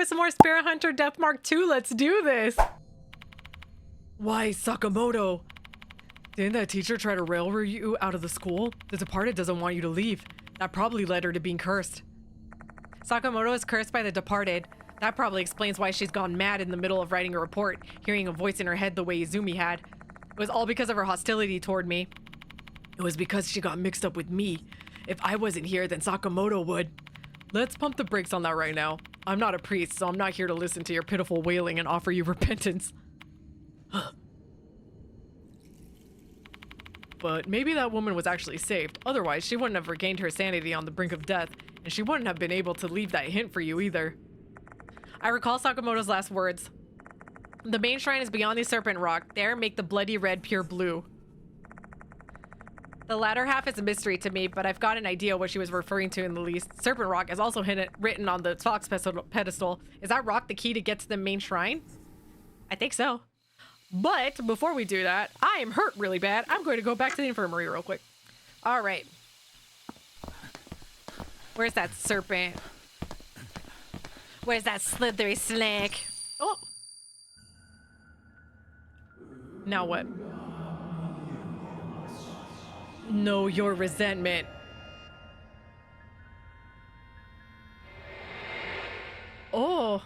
some more Spirit Hunter Death Mark 2. Let's do this. Why, Sakamoto? Didn't that teacher try to railroad you out of the school? The Departed doesn't want you to leave. That probably led her to being cursed. Sakamoto is cursed by the Departed. That probably explains why she's gone mad in the middle of writing a report, hearing a voice in her head the way Izumi had. It was all because of her hostility toward me. It was because she got mixed up with me. If I wasn't here, then Sakamoto would. Let's pump the brakes on that right now. I'm not a priest, so I'm not here to listen to your pitiful wailing and offer you repentance. But maybe that woman was actually saved. Otherwise, she wouldn't have regained her sanity on the brink of death, and she wouldn't have been able to leave that hint for you either. I recall Sakamoto's last words. The main shrine is beyond the Serpent Rock. There, make the bloody red pure blue. The latter half is a mystery to me, but I've got an idea what she was referring to in the least. Serpent Rock is also written on the fox pedestal. Is that rock the key to get to the main shrine? I think so. But before we do that, I am hurt really bad. I'm going to go back to the infirmary real quick. All right. Where's that serpent? Where's that slithery snake? Oh. Now what? Know your resentment. Oh.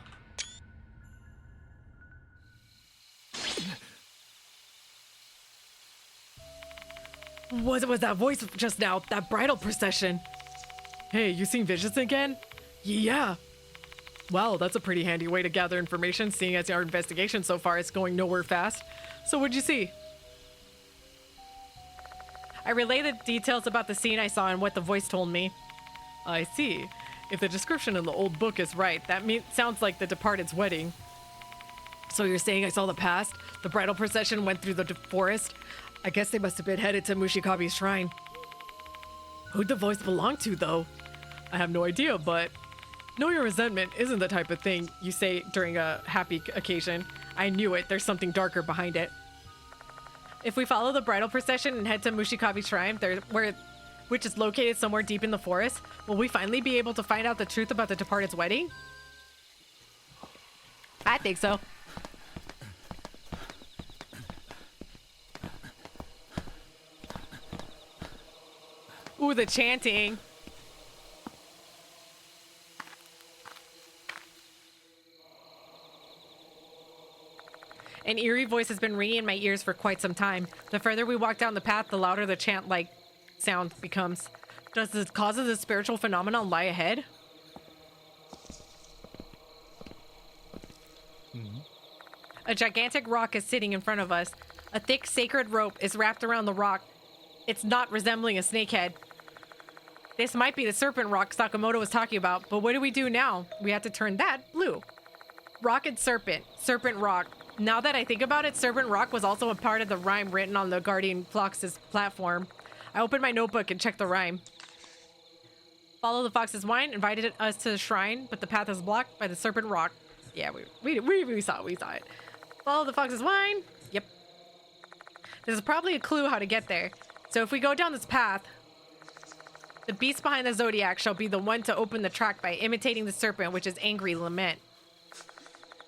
What was that voice just now? That bridal procession. Hey, you seen visions again? Yeah. Wow, that's a pretty handy way to gather information, seeing as our investigation so far is going nowhere fast. So what'd you see? I relay the details about the scene I saw and what the voice told me. I see. If the description in the old book is right, that sounds like the Departed's wedding. So you're saying I saw the past? The bridal procession went through the forest? I guess they must have been headed to Mushikabe's shrine. Who'd the voice belong to, though? I have no idea, but know your resentment isn't the type of thing you say during a happy occasion. I knew it. There's something darker behind it. If we follow the bridal procession and head to Mushikabe's shrine, which is located somewhere deep in the forest, will we finally be able to find out the truth about the Departed's wedding? I think so. Ooh, the chanting. An eerie voice has been ringing in my ears for quite some time. The further we walk down the path, the louder the chant-like sound becomes. Does the cause of the spiritual phenomenon lie ahead? A gigantic rock is sitting in front of us. A thick sacred rope is wrapped around the rock. It's not resembling a snakehead. This might be the serpent rock Sakamoto was talking about, but what do we do now? We have to turn that blue. Rock and serpent. Serpent rock. Now that I think about it, Serpent Rock was also a part of the rhyme written on the Guardian Fox's platform. I opened my notebook and checked the rhyme. Follow the fox's whine invited us to the shrine, but the path is blocked by the Serpent Rock. Yeah, we saw it. Follow the fox's whine. Yep. This is probably a clue how to get there. So if we go down this path, the beast behind the zodiac shall be the one to open the track by imitating the serpent, which is angry lament.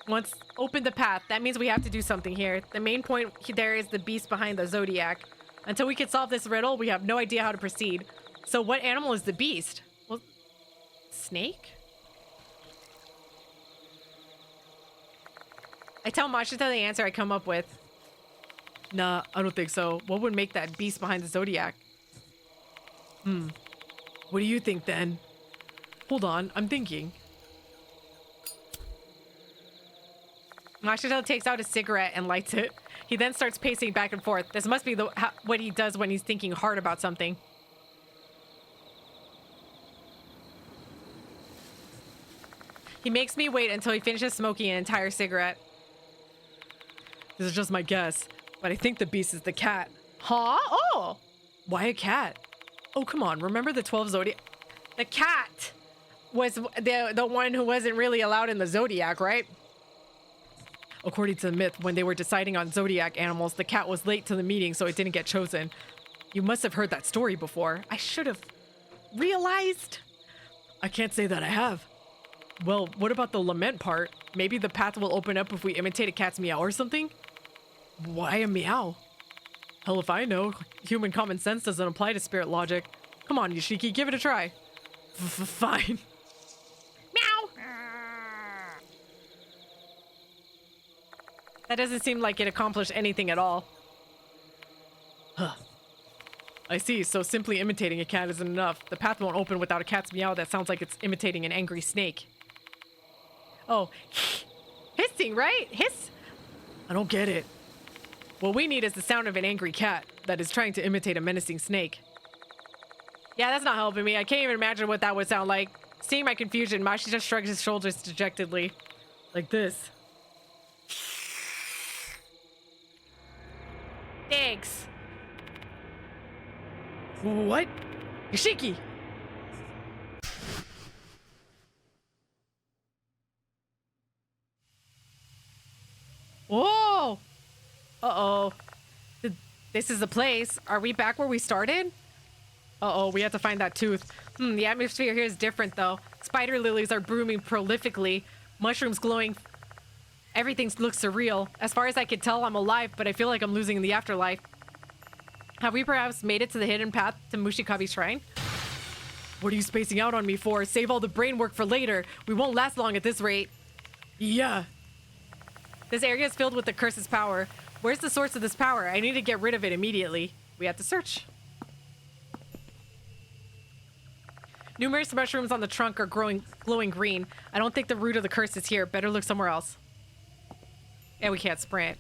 Once open the path, that means we have to do something here. The main point there is the beast behind the zodiac. Until we can solve this riddle, we have no idea how to proceed. So what animal is the beast? Well, snake? I tell Mashita the answer I come up with. Nah, I don't think so. What would make that beast behind the zodiac? What do you think then? Hold on, I'm thinking. Mashita takes out a cigarette and lights it. He then starts pacing back and forth. This must be what he does when he's thinking hard about something. He makes me wait until he finishes smoking an entire cigarette. This is just my guess, but I think the beast is the cat. Huh? Oh! Why a cat? Oh, come on. Remember the 12 zodiac? The cat was the one who wasn't really allowed in the zodiac, right? According to the myth, when they were deciding on zodiac animals, the cat was late to the meeting, so it didn't get chosen. You must have heard that story before. I should have realized. I can't say that I have. Well, what about the lament part? Maybe the path will open up if we imitate a cat's meow or something? Why a meow? Hell if I know. Human common sense doesn't apply to spirit logic. Come on, Yoshiki, give it a try. Fine. Meow! That doesn't seem like it accomplished anything at all. Huh. I see, so simply imitating a cat isn't enough. The path won't open without a cat's meow that sounds like it's imitating an angry snake. Oh, hissing, right? Hiss? I don't get it. What we need is the sound of an angry cat that is trying to imitate a menacing snake. Yeah, that's not helping me. I can't even imagine what that would sound like. Seeing my confusion, Mashi just shrugs his shoulders dejectedly. Like this. Thanks. What? Yoshiki! Whoa! Uh-oh. This is the place. Are we back where we started? Uh-oh, we have to find that tooth. The atmosphere here is different, though. Spider lilies are blooming prolifically. Mushrooms glowing. Everything looks surreal. As far as I can tell, I'm alive, but I feel like I'm losing in the afterlife. Have we perhaps made it to the hidden path to Mushikabi's shrine? What are you spacing out on me for? Save all the brain work for later. We won't last long at this rate. Yeah. This area is filled with the curse's power. Where's the source of this power? I need to get rid of it immediately. We have to search. Numerous mushrooms on the trunk are glowing green. I don't think the root of the curse is here. Better look somewhere else. Yeah, we can't sprint.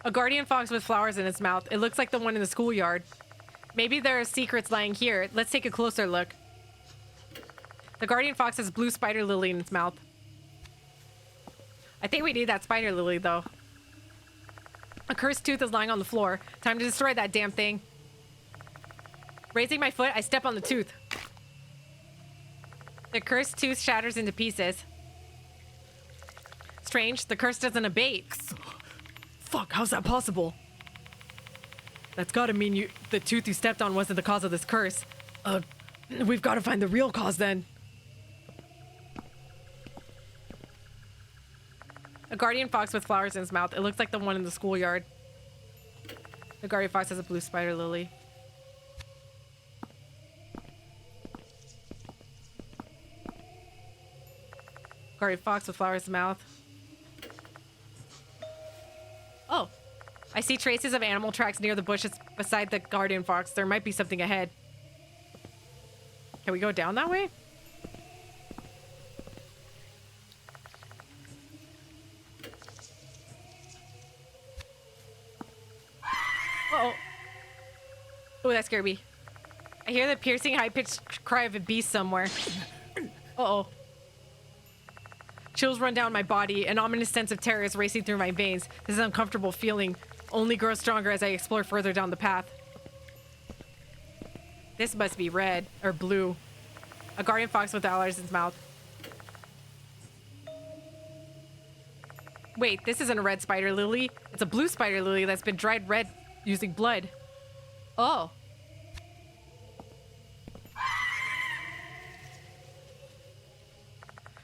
A guardian fox with flowers in its mouth. It looks like the one in the schoolyard. Maybe there are secrets lying here. Let's take a closer look. The guardian fox has blue spider lily in its mouth. I think we need that spider lily, though. A cursed tooth is lying on the floor. Time to destroy that damn thing. Raising my foot, I step on the tooth. The cursed tooth shatters into pieces. Strange, the curse doesn't abate. Fuck, how's that possible? That's gotta mean the tooth you stepped on wasn't the cause of this curse. We've gotta find the real cause then. A guardian fox with flowers in his mouth. It looks like the one in the schoolyard. The guardian fox has a blue spider lily. Guardian fox with flowers in his mouth. Oh, I see traces of animal tracks near the bushes beside the guardian fox. There might be something ahead. Can we go down that way? Uh-oh. Oh, that scared me. I hear the piercing, high-pitched cry of a beast somewhere. Uh-oh. Chills run down my body. An ominous sense of terror is racing through my veins. This uncomfortable feeling only grows stronger as I explore further down the path. This must be red or blue. A guardian fox with flowers in its mouth. Wait, this isn't a red spider lily. It's a blue spider lily that's been dried red using blood. Oh.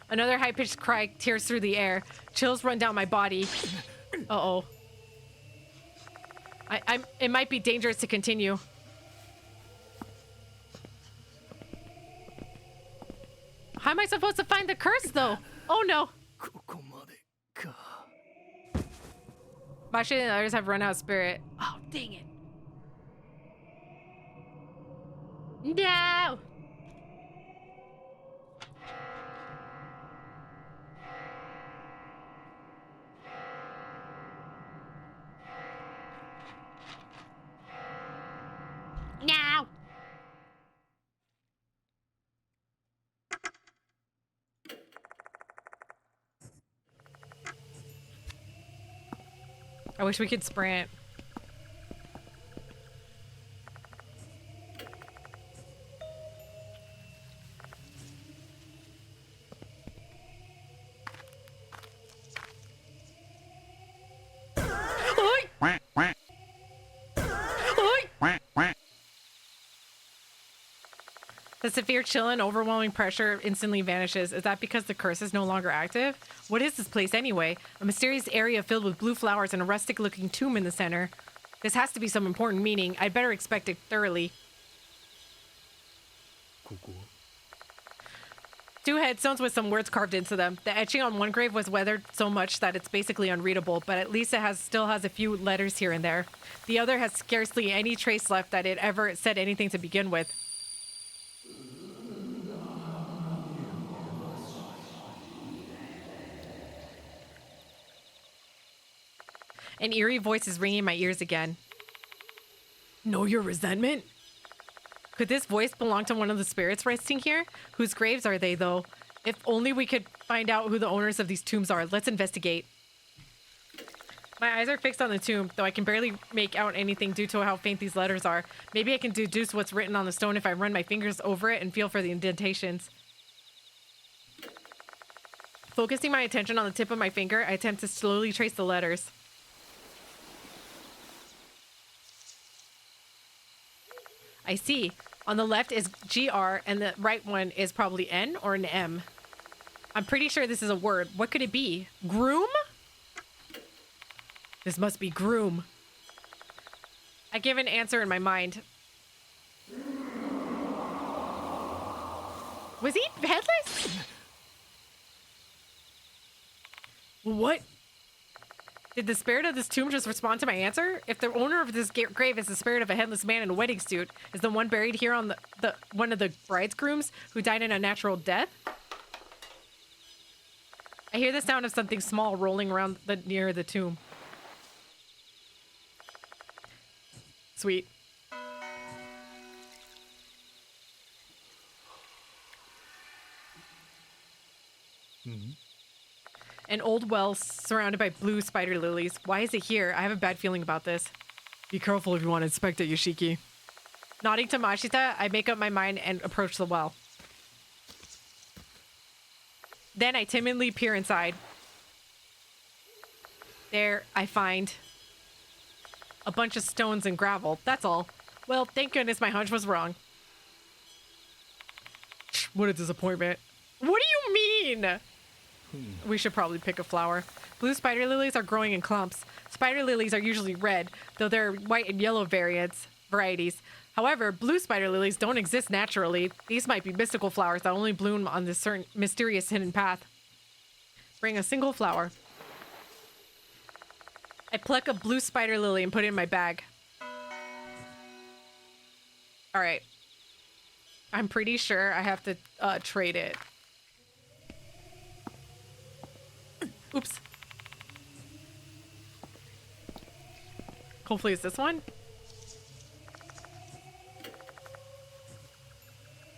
Another high-pitched cry tears through the air. Chills run down my body. Uh-oh. It might be dangerous to continue. How am I supposed to find the curse, though? Oh, no. Mashi and others have run out of spirit. Oh, dang it. No! No! I wish we could sprint. The severe chill and overwhelming pressure instantly vanishes. Is that because the curse is no longer active? What is this place anyway? A mysterious area filled with blue flowers and a rustic-looking tomb in the center. This has to be some important meaning. I'd better inspect it thoroughly. Two headstones with some words carved into them. The etching on one grave was weathered so much that it's basically unreadable, but at least it still has a few letters here and there. The other has scarcely any trace left that it ever said anything to begin with. An eerie voice is ringing in my ears again. Know your resentment? Could this voice belong to one of the spirits resting here? Whose graves are they, though? If only we could find out who the owners of these tombs are. Let's investigate. My eyes are fixed on the tomb, though I can barely make out anything due to how faint these letters are. Maybe I can deduce what's written on the stone if I run my fingers over it and feel for the indentations. Focusing my attention on the tip of my finger, I attempt to slowly trace the letters. I see. On the left is GR, and the right one is probably N or an M. I'm pretty sure this is a word. What could it be? Groom? This must be groom. I give an answer in my mind. Was he headless? What? Did the spirit of this tomb just respond to my answer? If the owner of this grave is the spirit of a headless man in a wedding suit, is the one buried here on the one of the bridegrooms who died in a natural death? I hear the sound of something small rolling around near the tomb. Sweet. An old well surrounded by blue spider lilies. Why is it here? I have a bad feeling about this. Be careful if you want to inspect it, Yoshiki. Nodding to Mashita, I make up my mind and approach the well. Then I timidly peer inside. There, I find a bunch of stones and gravel. That's all. Well, thank goodness my hunch was wrong. What a disappointment. What do you mean? We should probably pick a flower. Blue spider lilies are growing in clumps. Spider lilies are usually red, though there are white and yellow varieties. However, blue spider lilies don't exist naturally. These might be mystical flowers that only bloom on this certain mysterious hidden path. Bring a single flower. I pluck a blue spider lily and put it in my bag. All right. I'm pretty sure I have to trade it. Oops. Hopefully it's this one.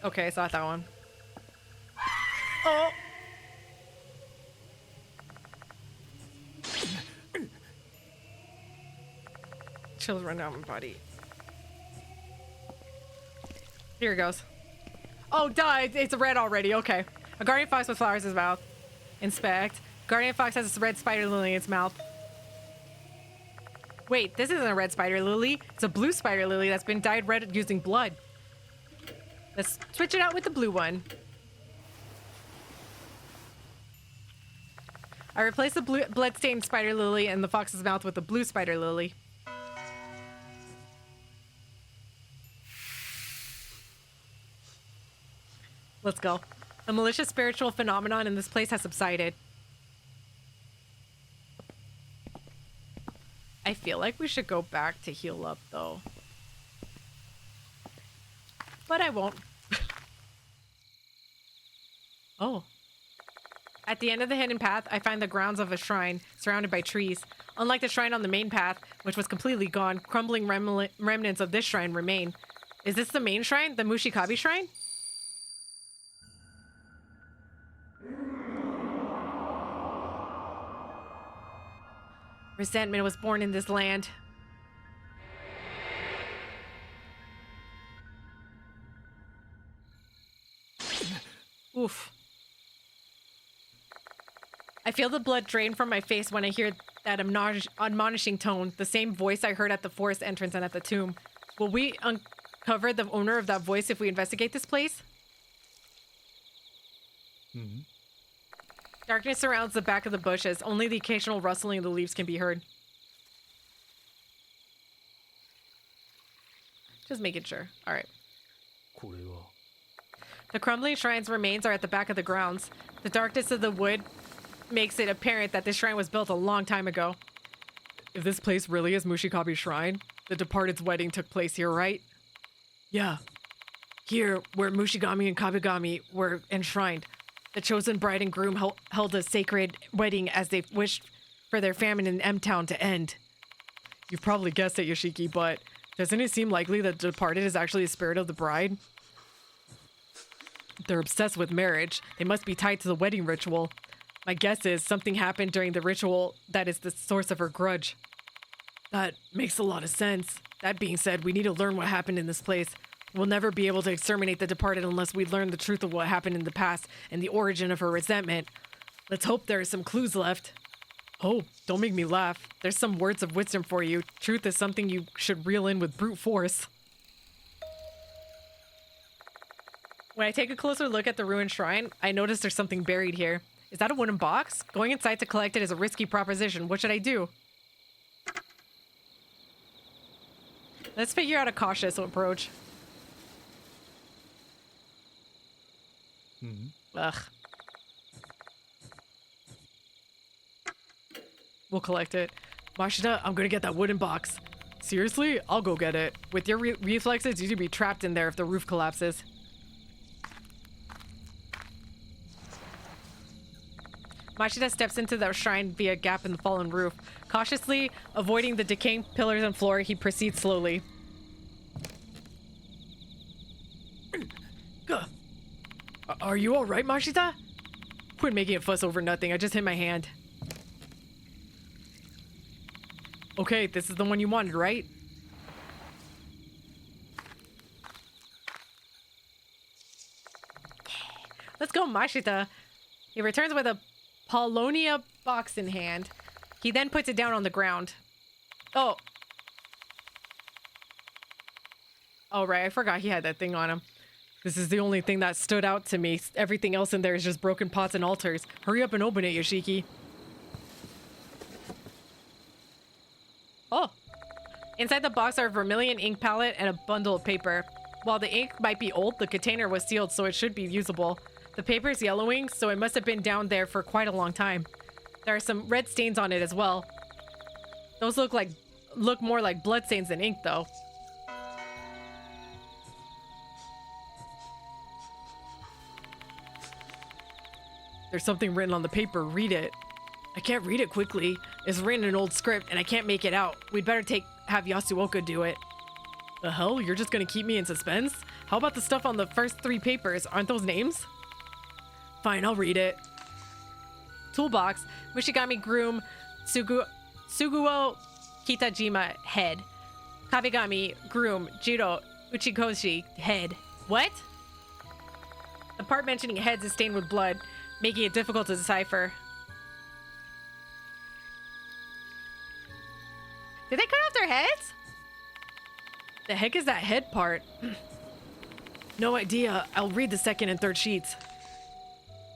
Okay, it's not that one. Oh! Chills run down my body. Here it goes. Oh, duh! It's a red already. Okay. A guardian fox with flowers in his mouth. Inspect. Guardian fox has a red spider lily in its mouth. Wait, this isn't a red spider lily. It's a blue spider lily that's been dyed red using blood. Let's switch it out with the blue one. I replace the blood-stained spider lily in the fox's mouth with the blue spider lily. Let's go. The malicious spiritual phenomenon in this place has subsided. I feel like we should go back to heal up, though. But I won't. Oh. At the end of the hidden path, I find the grounds of a shrine surrounded by trees. Unlike the shrine on the main path, which was completely gone, crumbling remnants of this shrine remain. Is this the main shrine? The Mushikabi shrine? Resentment was born in this land. Oof. I feel the blood drain from my face when I hear that admonishing tone, the same voice I heard at the forest entrance and at the tomb. Will we uncover the owner of that voice if we investigate this place? Darkness surrounds the back of the bushes. Only the occasional rustling of the leaves can be heard. Just making sure. All right. The crumbling shrine's remains are at the back of the grounds. The darkness of the wood makes it apparent that this shrine was built a long time ago. If this place really is Mushikabe's shrine, the departed's wedding took place here, right? Yeah. Here, where Mushigami and Kabigami were enshrined, the chosen bride and groom held a sacred wedding as they wished for their famine in M-Town to end. You've probably guessed it, Yoshiki, but doesn't it seem likely that the departed is actually the spirit of the bride? They're obsessed with marriage. They must be tied to the wedding ritual. My guess is something happened during the ritual that is the source of her grudge. That makes a lot of sense. That being said, we need to learn what happened in this place. We'll never be able to exterminate the departed unless we learn the truth of what happened in the past and the origin of her resentment. Let's hope there are some clues left. Oh, don't make me laugh. There's some words of wisdom for you. Truth is something you should reel in with brute force. When I take a closer look at the ruined shrine, I notice there's something buried here. Is that a wooden box? Going inside to collect it is a risky proposition. What should I do? Let's figure out a cautious approach. Ugh. We'll collect it. Mashita, I'm gonna get that wooden box. Seriously? I'll go get it. With your reflexes, you'd be trapped in there if the roof collapses. Mashita steps into the shrine via a gap in the fallen roof. Cautiously avoiding the decaying pillars and floor, he proceeds slowly. Are you alright, Mashita? Quit making a fuss over nothing. I just hit my hand. Okay, this is the one you wanted, right? Let's go, Mashita. He returns with a Polonia box in hand. He then puts it down on the ground. Oh. Oh, right. I forgot he had that thing on him. This is the only thing that stood out to me. Everything else in there is just broken pots and altars. Hurry up and open it, Yoshiki. Oh. Inside the box are a vermilion ink palette and a bundle of paper. While the ink might be old, the container was sealed, so it should be usable. The paper is yellowing, so it must have been down there for quite a long time. There are some red stains on it as well. Those look more like blood stains than ink, though. There's something written on the paper. Read it. I can't read it quickly. It's written in old script, and I can't make it out. We'd better have Yasuoka do it. The hell? You're just gonna keep me in suspense? How about the stuff on the first 3 papers? Aren't those names? Fine, I'll read it. Toolbox. Mushigami Groom Suguo Kitajima Head. Kabigami Groom Jiro Uchikoshi Head. What? The part mentioning heads is stained with blood, making it difficult to decipher. Did they cut off their heads? The heck is that head part? No idea. I'll read the second and third sheets.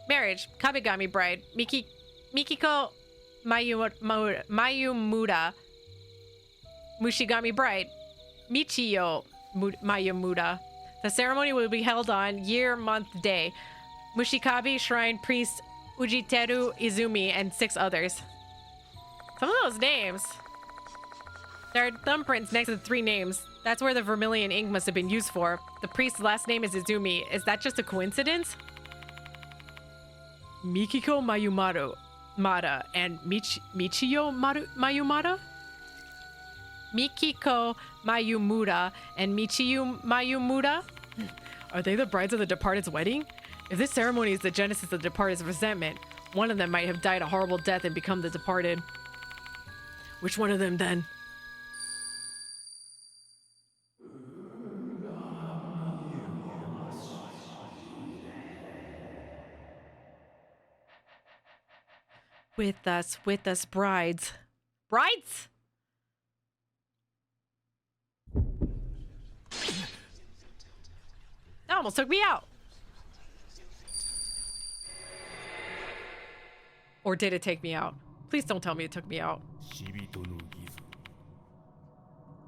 Marriage. Kabigami bride. Mikiko Mayumura. Mushigami bride. Michiyo Mayumura. The ceremony will be held on year, month, day. Mushikabe Shrine Priest Ujiteru Izumi and 6 others. Some of those names. There are thumbprints next to the 3 names. That's where the vermilion ink must have been used for. The priest's last name is Izumi. Is that just a coincidence? Mikiko Mayumara and Michiyo Mayumara? Mikiko Mayumura and Michiyu Mayumura? Are they the brides of the departed's wedding? If this ceremony is the genesis of the departed's resentment, one of them might have died a horrible death and become the departed. Which one of them then? With us, brides. Brides? That almost took me out. Or did it take me out? Please don't tell me it took me out. 死人の義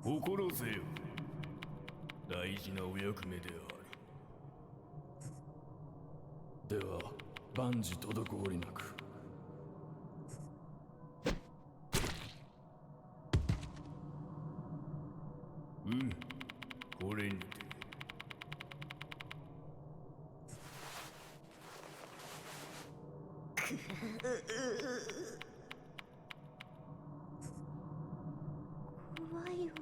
務心せよ大事なお役目であるでは万事滞りなくこれにて怖いよ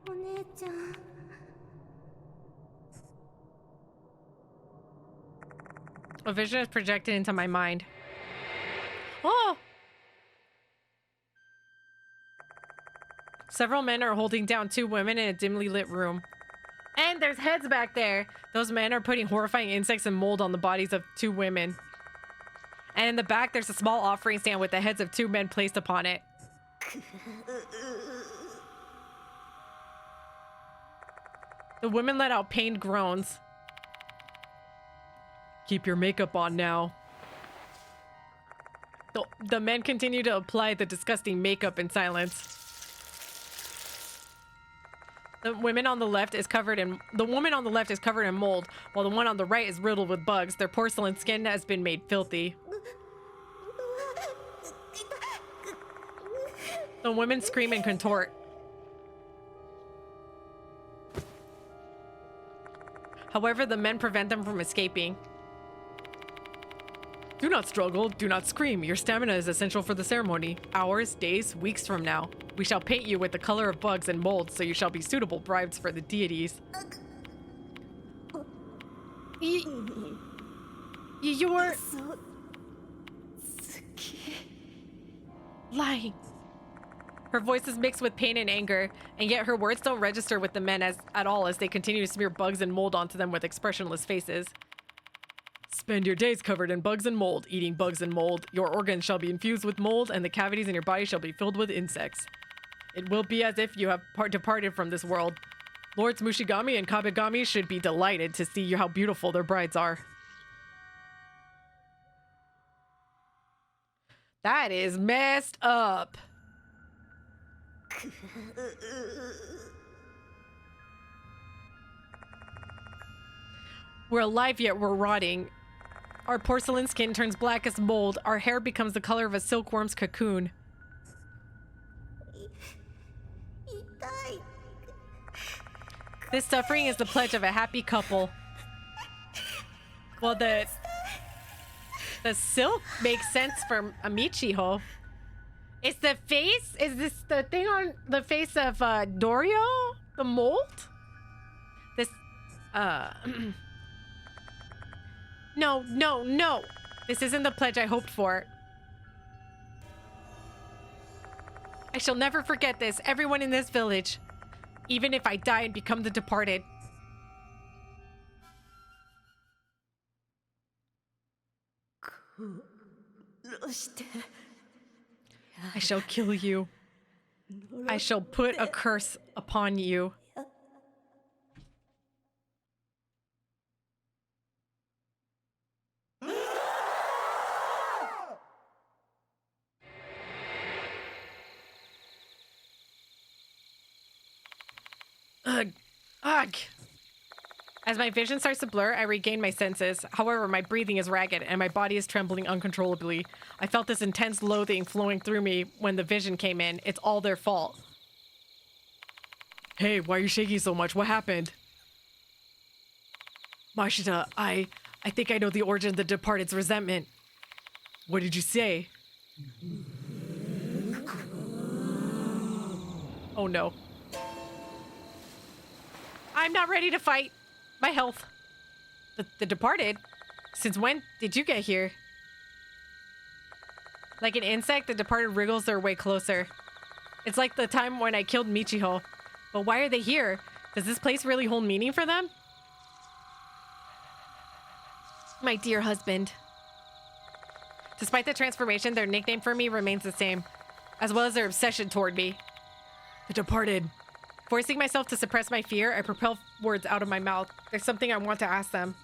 お姉ちゃん A vision is projected into my mind. Oh! Several men are holding down 2 women in a dimly lit room. And there's heads back there. Those men are putting horrifying insects and mold on the bodies of 2 women. And in the back, there's a small offering stand with the heads of 2 men placed upon it. The women let out pained groans. Keep your makeup on now. The men continue to apply the disgusting makeup in silence. The woman on the left is covered in mold, while the one on the right is riddled with bugs. Their porcelain skin has been made filthy. The women scream and contort. However, the men prevent them from escaping. Do not struggle, do not scream. Your stamina is essential for the ceremony. Hours, days, weeks from now, we shall paint you with the color of bugs and mold, so you shall be suitable bribes for the deities. You're lying. Her voice is mixed with pain and anger, and yet her words don't register with the men at all as they continue to smear bugs and mold onto them with expressionless faces. Spend your days covered in bugs and mold, eating bugs and mold. Your organs shall be infused with mold, and the cavities in your body shall be filled with insects. It will be as if you have departed from this world. Lords Mushigami and Kabegami should be delighted to see how beautiful their brides are. That is messed up. We're alive yet we're rotting. Our porcelain skin turns black as mold. Our hair becomes the color of a silkworm's cocoon. This suffering is the pledge of a happy couple. Well, the silk makes sense for a Michiho. Is the face? Is this the thing on the face of Dorio? The mold? This, No, no, no! This isn't the pledge I hoped for. I shall never forget this, everyone in this village. Even if I die and become the departed. I shall kill you. I shall put a curse upon you. Ugh. Ugh. As my vision starts to blur, I regain my senses. However, my breathing is ragged and my body is trembling uncontrollably. I felt this intense loathing flowing through me when the vision came in. It's all their fault. Hey, why are you shaking so much? What happened? Mashita, I think I know the origin of the departed's resentment. What did you say? Oh no. I'm not ready to fight. My health. The departed? Since when did you get here? Like an insect, the departed wriggles their way closer. It's like the time when I killed Michiho. But why are they here? Does this place really hold meaning for them? My dear husband. Despite the transformation, their nickname for me remains the same, as well as their obsession toward me. The departed. Forcing myself to suppress my fear, I propel words out of my mouth. There's something I want to ask them.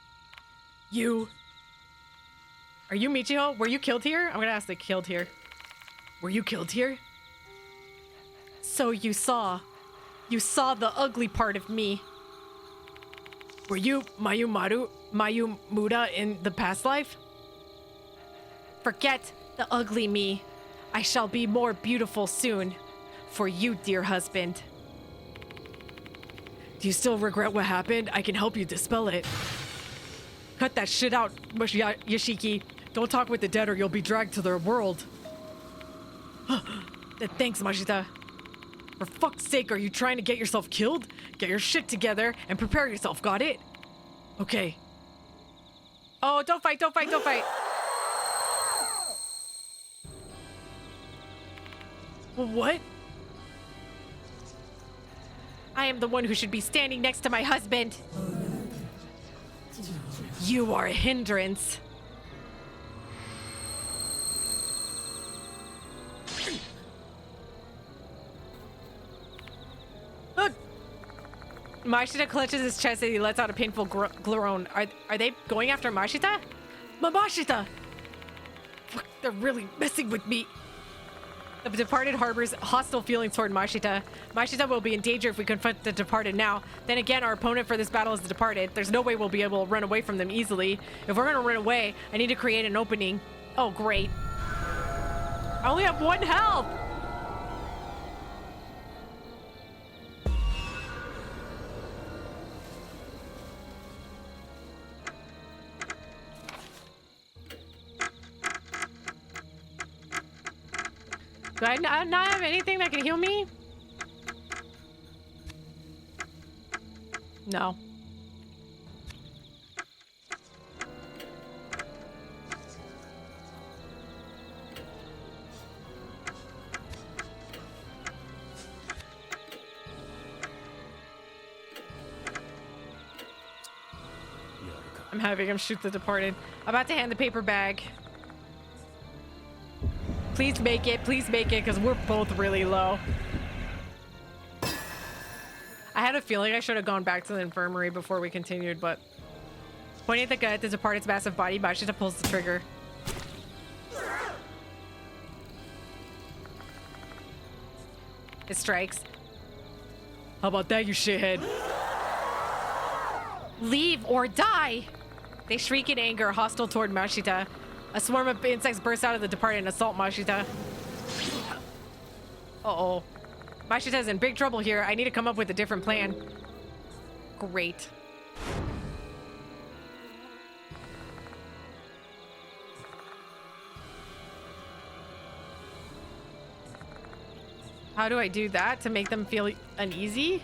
Are Are you Michiho? Were you killed here? I'm gonna ask the killed here. Were you killed here? So you saw the ugly part of me. Were you Mayumuda in the past life? Forget the ugly me. I shall be more beautiful soon. For you, dear husband. Do you still regret what happened? I can help you dispel it. Cut that shit out, Yoshiki. Don't talk with the dead or you'll be dragged to their world. Thanks, Mashita. For fuck's sake, are you trying to get yourself killed? Get your shit together and prepare yourself, got it? Okay. Oh, don't fight, don't fight, don't fight. What? I am the one who should be standing next to my husband. You are a hindrance. Look! Mashita clutches his chest as he lets out a painful groan. Are they going after Mashita? Mamashita! Fuck, they're really messing with me. The departed harbors hostile feelings toward Mashita. Mashita will be in danger if we confront the departed now. Then again, our opponent for this battle is the departed. There's no way we'll be able to run away from them easily. If we're gonna run away, I need to create an opening. Oh, great. I only have 1 health! Do I not have anything that can heal me? No. I'm having him shoot the departed. I'm about to hand the paper bag. Please make it, because we're both really low. I had a feeling I should have gone back to the infirmary before we continued, but pointing the gun at the departed's massive body, Mashita pulls the trigger. It strikes. How about that, you shithead? Leave or die! They shriek in anger, hostile toward Mashita. A swarm of insects burst out of the departed and assault Mashita. Uh-oh. Mashita's in big trouble here. I need to come up with a different plan. Great. How do I do that to make them feel uneasy?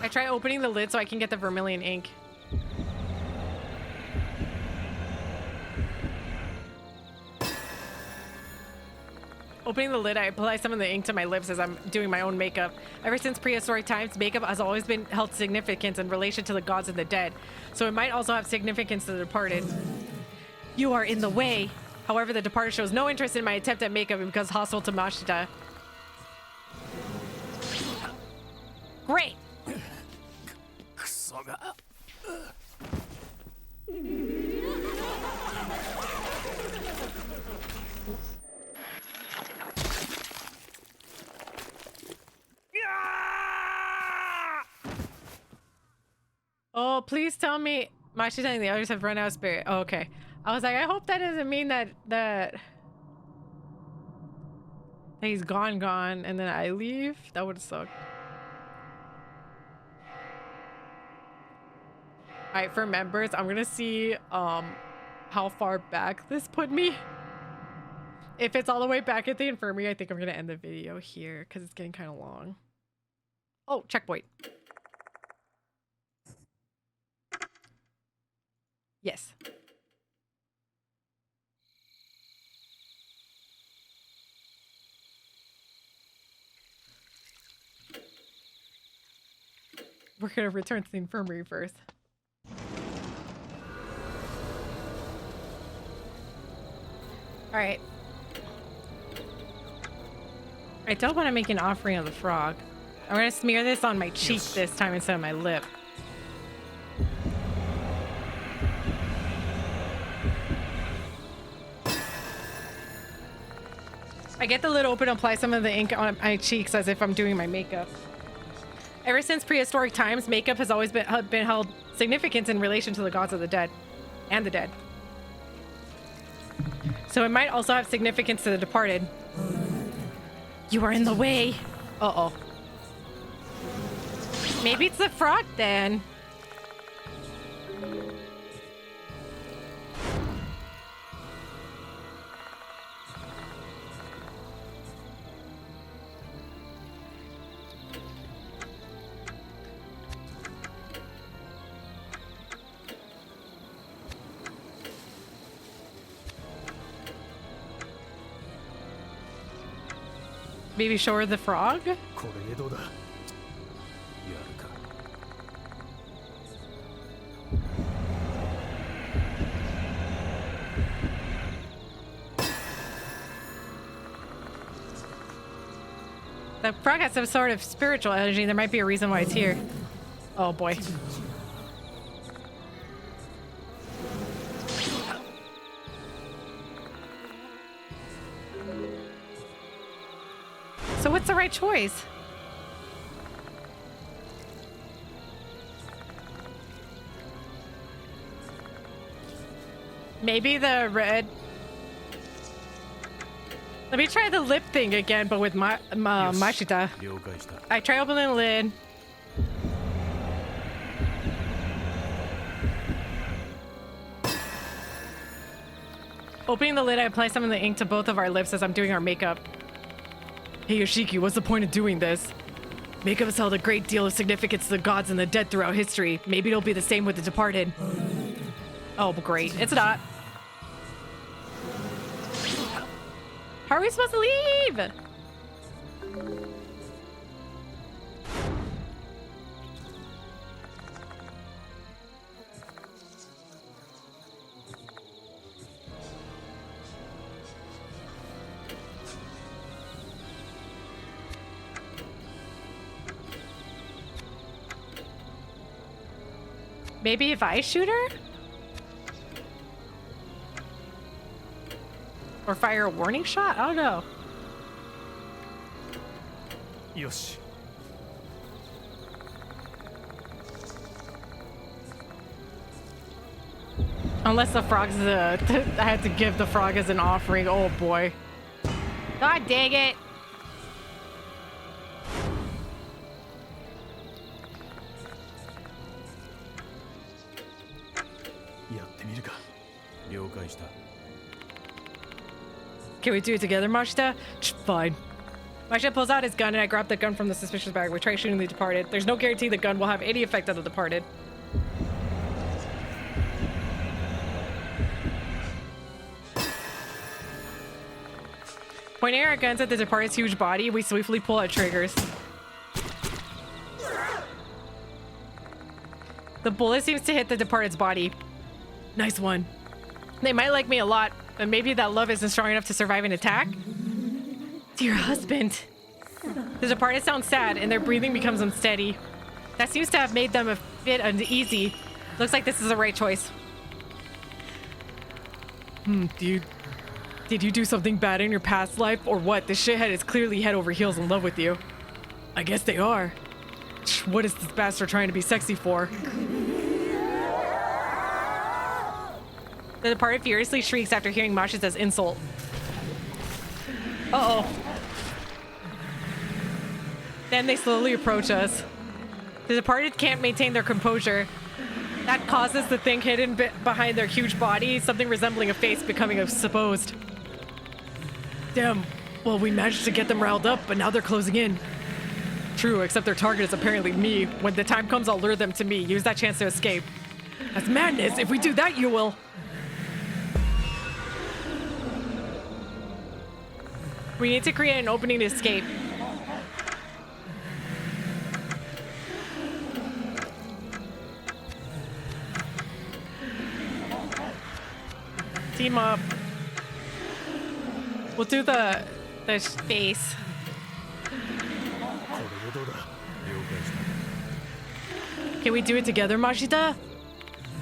I try opening the lid so I can get the vermilion ink. Opening the lid, I apply some of the ink to my lips as I'm doing my own makeup. Ever since prehistoric times, makeup has always been held significance in relation to the gods and the dead, so it might also have significance to the departed. You are in the way. However, the departed shows no interest in my attempt at makeup because hostile to Mashita. Great! Oh, please tell me Mashita and the others have run out of spirit. Oh, okay. I was like, I hope that doesn't mean that he's gone and then I leave. That would suck. Alright, for members, I'm gonna see how far back this put me. If it's all the way back at the infirmary, I think I'm gonna end the video here because it's getting kind of long. Oh, checkpoint. Yes. We're gonna return to the infirmary first. Alright. I don't want to make an offering of the frog. I'm gonna smear this on my cheek this time instead of my lip. I get the lid open and apply some of the ink on my cheeks as if I'm doing my makeup. Ever since prehistoric times, makeup has always been held significant in relation to the gods of the dead and the dead. So it might also have significance to the departed. You are in the way. Uh-oh. Maybe it's the frog then. Maybe show her the frog? これでどうだやるか The frog has some sort of spiritual energy. There might be a reason why it's here. Oh boy. So what's the right choice? Maybe the red. Let me try the lip thing again, but with Mashita. 了解した I try opening the lid. Opening the lid, I apply some of the ink to both of our lips as I'm doing our makeup. Hey Yoshiki, what's the point of doing this? Makeup has held a great deal of significance to the gods and the dead throughout history. Maybe it'll be the same with the departed. Oh, great. It's not. How are we supposed to leave? Maybe if I shoot her? Or fire a warning shot? I don't know. よし Unless the frog's I had to give the frog as an offering. Oh boy. God dang it. Can we do it together, Mashita? Fine. Mashita pulls out his gun and I grab the gun from the suspicious bag. We try shooting the departed. There's no guarantee the gun will have any effect on the departed. Pointing our guns at the departed's huge body, we swiftly pull out triggers. The bullet seems to hit the departed's body. Nice one. They might like me a lot, but maybe that love isn't strong enough to survive an attack? Dear husband. The departed sound sad, and their breathing becomes unsteady. That seems to have made them a bit uneasy. Looks like this is the right choice. Dude. Did you do something bad in your past life, or what? This shithead is clearly head over heels in love with you. I guess they are. What is this bastard trying to be sexy for? The departed furiously shrieks after hearing Mashita's insult. Uh-oh. Then they slowly approach us. The departed can't maintain their composure. That causes the thing hidden behind their huge body, something resembling a face, becoming exposed. Damn. Well, we managed to get them riled up, but now they're closing in. True, except their target is apparently me. When the time comes, I'll lure them to me. Use that chance to escape. That's madness. If we do that, you will. We need to create an opening to escape. Team up. We'll do the space. Can we do it together, Mashita?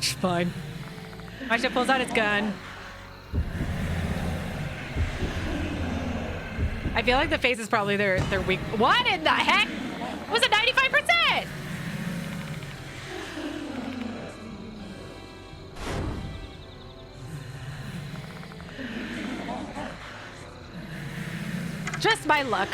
Fine. Mashita pulls out its gun. I feel like the face is probably their weak. What in the heck? It was a 95%! Just my luck.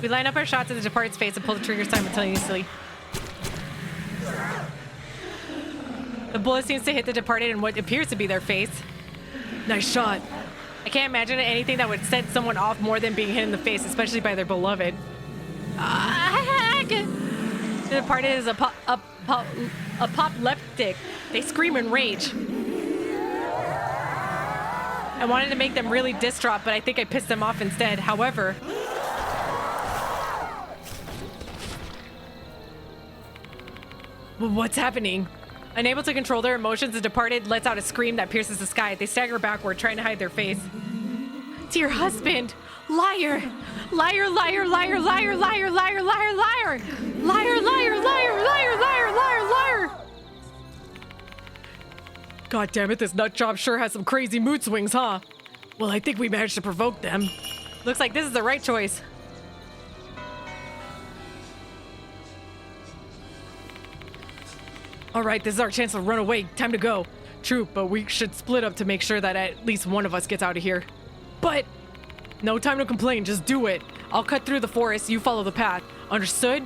We line up our shots at the departed's face and pull the trigger simultaneously. The bullet seems to hit the departed in what appears to be their face. Nice shot. I can't imagine anything that would set someone off more than being hit in the face, especially by their beloved. The departed is apoplectic. They scream in rage. I wanted to make them really distraught, but I think I pissed them off instead. However... What's happening? Unable to control their emotions, the departed lets out a scream that pierces the sky. They stagger backward, trying to hide their face. To your husband! Liar! Liar, liar, liar, liar, liar, liar, liar, liar! Liar, liar, liar, liar, liar, liar, liar! God damn it, this nut job sure has some crazy mood swings, huh? Well, I think we managed to provoke them. Looks like this is the right choice. All right, this is our chance to run away. Time to go. True, but we should split up to make sure that at least one of us gets out of here. But no time to complain, just do it. I'll cut through the forest, you follow the path. Understood?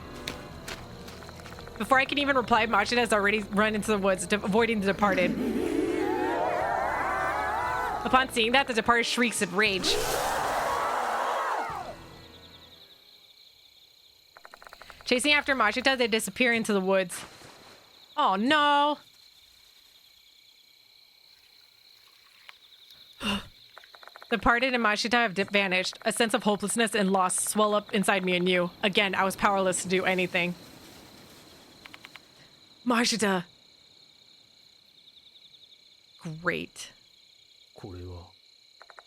Before I can even reply, Machida has already run into the woods, avoiding the departed. Upon seeing that, the departed shrieks in rage. Chasing after Machida, they disappear into the woods. Oh no! The Departed and Mashita have vanished. A sense of hopelessness and loss swell up inside me and you. Again, I was powerless to do anything. Mashita! Great.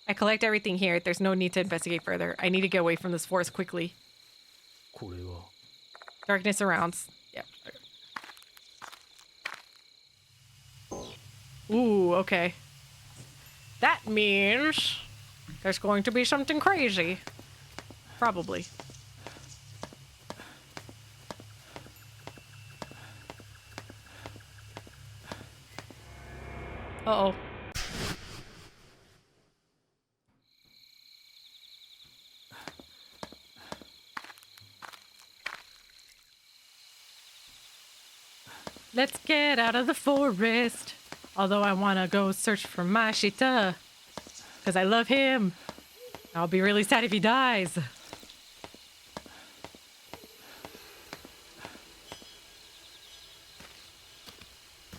I collect everything here. There's no need to investigate further. I need to get away from this forest quickly. Darkness surrounds. Yep. Ooh, okay. That means there's going to be something crazy. Probably. Uh-oh. Let's get out of the forest. Although I want to go search for Mashita. Because I love him. I'll be really sad if he dies.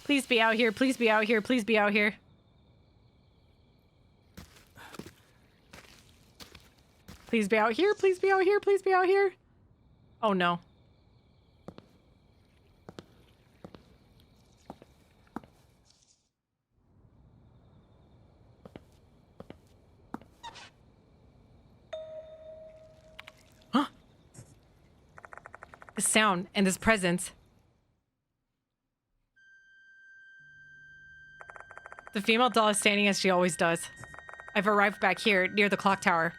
Please be out here. Please be out here. Please be out here. Please be out here. Please be out here. Please be out here. Oh no. This sound and this presence. The female doll is standing as she always does. I've arrived back here, near the clock tower.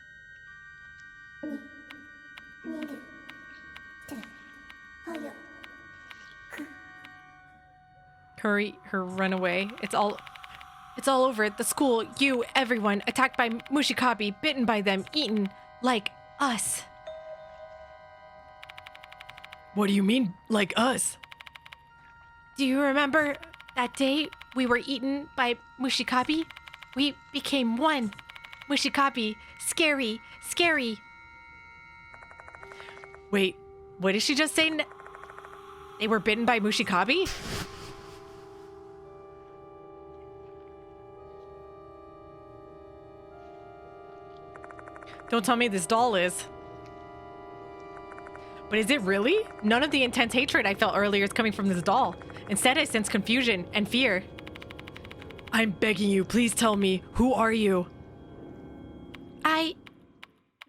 Hurry, her runaway. It's all over at the school. You, everyone, attacked by Mushikabi, bitten by them, eaten, like us. What do you mean, like us? Do you remember that day we were eaten by Mushikabi? We became one. Mushikabi, scary, scary. Wait, what did she just say? They were bitten by Mushikabi? Don't tell me this doll is. But is it really? None of the intense hatred I felt earlier is coming from this doll. Instead, I sense confusion and fear. I'm begging you, please tell me, who are you?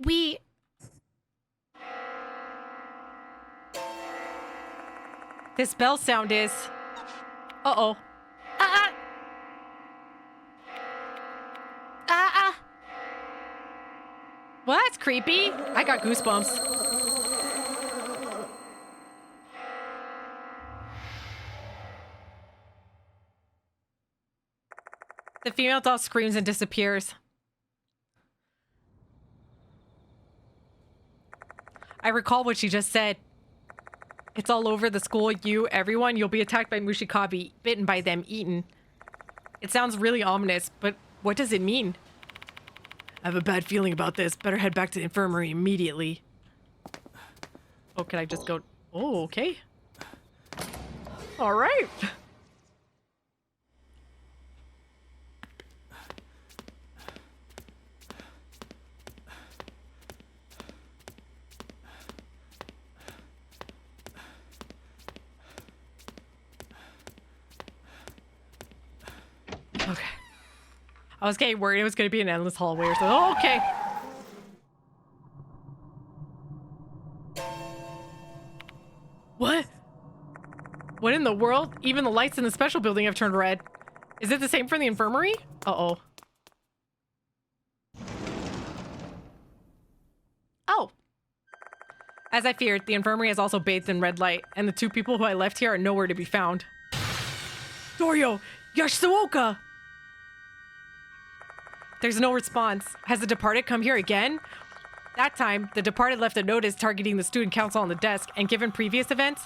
We... This bell sound is... Uh-oh. Well, that's creepy. I got goosebumps. The female doll screams and disappears. I recall what she just said. It's all over the school, you, everyone. You'll be attacked by Mushikabi, bitten by them, eaten. It sounds really ominous, but what does it mean? I have a bad feeling about this. Better head back to the infirmary immediately. Oh, can I just go? Oh, okay. All right. Okay. I was getting worried it was going to be an endless hallway or something. Oh, okay. What? What in the world? Even the lights in the special building have turned red. Is it the same for the infirmary? Uh-oh. Oh. As I feared, the infirmary is also bathed in red light, and the two people who I left here are nowhere to be found. Dorio! Yasuoka! There's no response. Has the departed come here again? That time, the departed left a notice targeting the student council on the desk, and given previous events,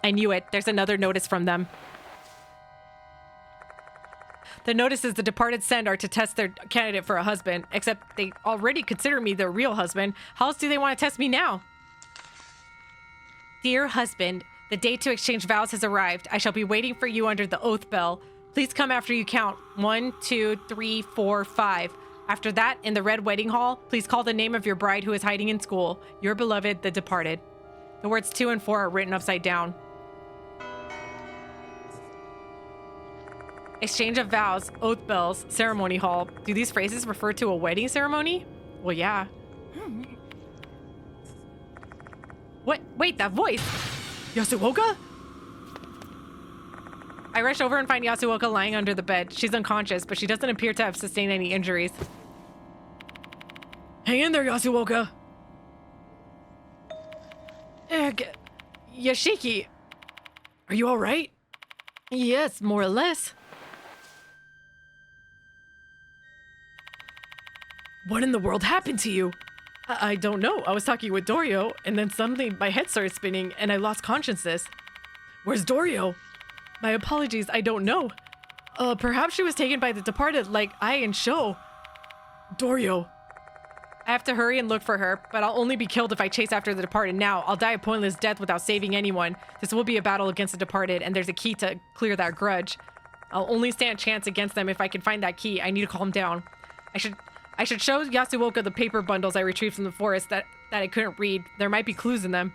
I knew it. There's another notice from them. The notices the departed send are to test their candidate for a husband, except they already consider me their real husband. How else do they want to test me now? Dear husband, the day to exchange vows has arrived. I shall be waiting for you under the oath bell. Please come after you count 1, 2, 3, 4, 5. After that, in the red wedding hall, please call the name of your bride who is hiding in school. Your beloved, the departed. The words 2 and 4 are written upside down. Exchange of vows, oath bells, ceremony hall. Do these phrases refer to a wedding ceremony? Well, yeah. What? Wait, that voice! Yasuoka? I rush over and find Yasuoka lying under the bed. She's unconscious, but she doesn't appear to have sustained any injuries. Hang in there, Yasuoka! Yashiki! Are you alright? Yes, more or less. What in the world happened to you? I don't know. I was talking with Dorio, and then suddenly my head started spinning, and I lost consciousness. Where's Dorio? My apologies, I don't know. Perhaps she was taken by the departed like I and Sho. Dorio. I have to hurry and look for her, but I'll only be killed if I chase after the departed now. I'll die a pointless death without saving anyone. This will be a battle against the departed, and there's a key to clear that grudge. I'll only stand a chance against them if I can find that key. I need to calm down. I should show Yasuoka the paper bundles I retrieved from the forest that I couldn't read. There might be clues in them.